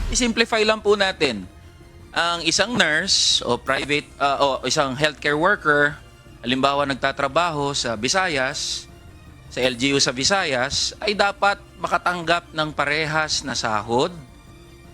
I-simplify lang po natin. Ang isang nurse o private o isang healthcare worker, halimbawa nagtatrabaho sa Visayas, sa LGU sa Visayas, ay dapat makatanggap ng parehas na sahod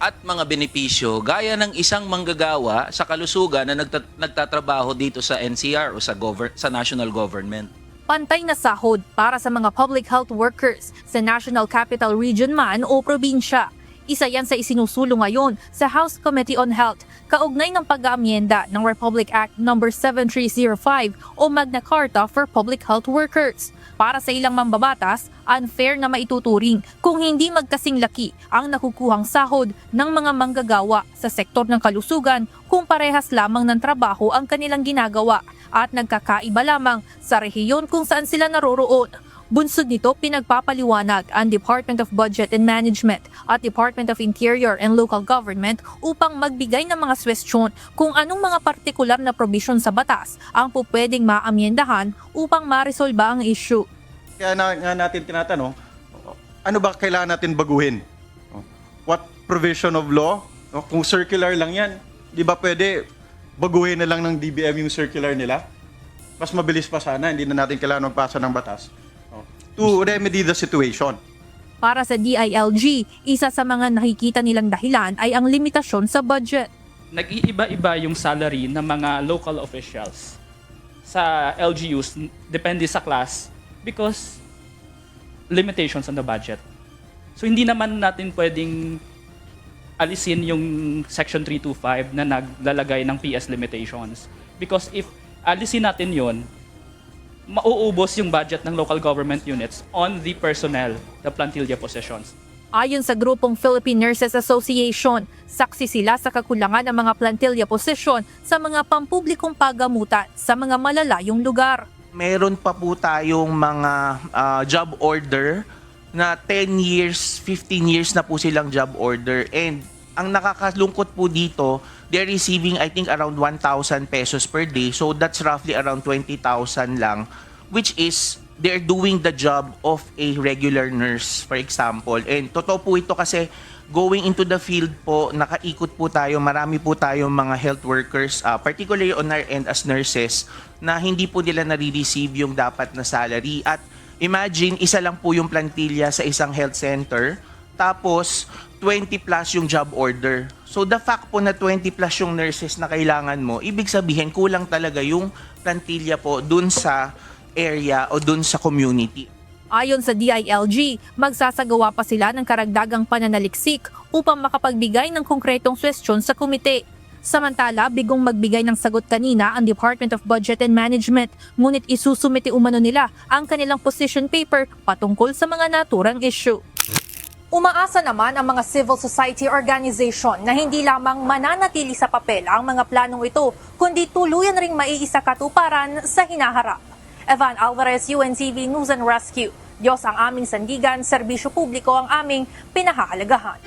at mga benepisyo gaya ng isang manggagawa sa kalusugan na nagtatrabaho dito sa NCR o sa national government. Pantay na sahod para sa mga public health workers sa National Capital Region man o probinsya. Isa yan sa isinusulong ngayon sa House Committee on Health kaugnay ng pag-aamyenda ng Republic Act No. 7305 o Magna Carta for Public Health Workers. Para sa ilang mambabatas, unfair na maituturing kung hindi magkasing laki ang nakukuhang sahod ng mga manggagawa sa sektor ng kalusugan kung parehas lamang ng trabaho ang kanilang ginagawa at nagkakaiba lamang sa rehiyon kung saan sila naroroon. Bunsod nito, pinagpapaliwanag ang Department of Budget and Management at Department of Interior and Local Government upang magbigay ng mga suwestyon kung anong mga partikular na provision sa batas ang pupwedeng maamyendahan upang maresolba ang issue. Kaya nga natin tinatanong, ano ba kailangan natin baguhin? What provision of law? Kung circular lang yan, di ba pwede baguhin na lang ng DBM yung circular nila? Mas mabilis pa sana, hindi na natin kailangan magpasa ng batas to remedy the situation. Para sa DILG, isa sa mga nakikita nilang dahilan ay ang limitasyon sa budget. Nag-iiba-iba yung salary ng mga local officials sa LGUs, depende sa class, because limitations on the budget. So hindi naman natin pwedeng alisin yung Section 325 na naglalagay ng PS limitations. Because if alisin natin yon, mauubos yung budget ng local government units on the personnel, the plantilla positions. Ayon sa grupong Philippine Nurses Association, saksi sila sa kakulangan ng mga plantilla position sa mga pampublikong pagamutan sa mga malalayong lugar. Meron pa po tayong mga job order na 10 years, 15 years na po silang job order. And ang nakakalungkot po dito, they're receiving I think around 1,000 pesos per day. So that's roughly around 20,000 lang, which is they're doing the job of a regular nurse, for example. And totoo po ito kasi going into the field po, nakaikot po tayo, marami po tayong mga health workers, particularly on our end as nurses, na hindi po nila nare-receive yung dapat na salary. At imagine, isa lang po yung plantilla sa isang health center, tapos 20 plus yung job order. So the fact po na 20 plus yung nurses na kailangan mo, ibig sabihin kulang talaga yung plantilla po dun sa area o dun sa community. Ayon sa DILG, magsasagawa pa sila ng karagdagang pananaliksik upang makapagbigay ng konkretong suwestyon sa komite. Samantala, bigong magbigay ng sagot kanina ang Department of Budget and Management, ngunit isusumite umano nila ang kanilang position paper patungkol sa mga naturang issue. Umaasa naman ang mga civil society organization na hindi lamang mananatili sa papel ang mga planong ito, kundi tuluyan ring maiisakatuparan sa hinaharap. Evan Alvarez, UNTV News and Rescue. Diyos ang aming sandigan, serbisyo publiko ang aming pinahahalagahan.